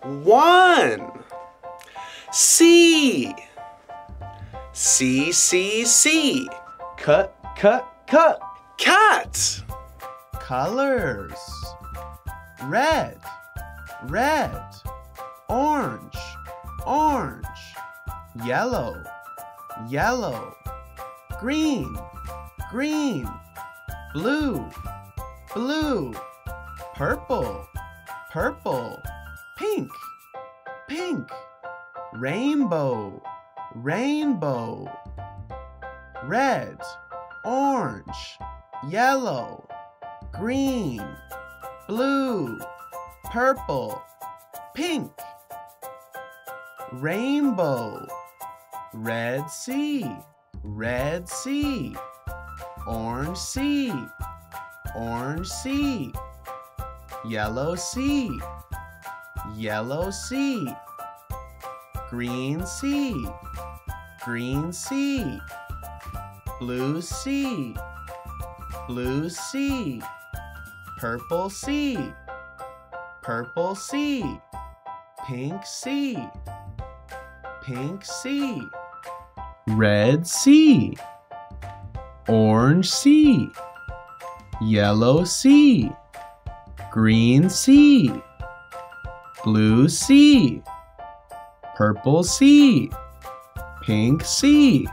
1. C. C, C, C. Cut. Cat. Colors. Red. Orange. Yellow. Green. Blue. Purple. Pink. Rainbow. Red. Orange. Yellow. Green. Blue. Purple. Pink. Rainbow. Red sea. Orange sea. Yellow sea. Green sea. Blue sea. Purple sea. Pink sea. Red sea. Orange sea. Yellow sea. Green sea. Blue sea. Purple sea. Pink sea.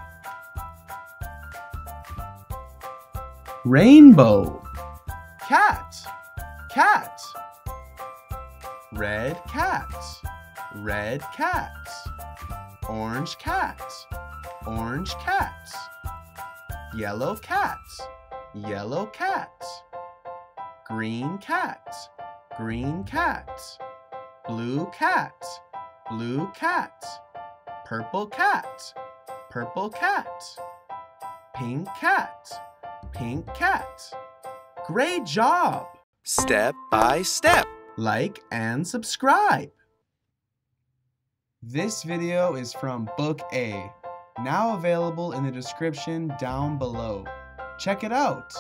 Rainbow. Cat. Red cat. Orange cat. Yellow cat. Green cat. Blue cat. Purple cat. Pink cat. Great job! Step by step. Like and subscribe. This video is from Book A, now available in the description down below. Check it out!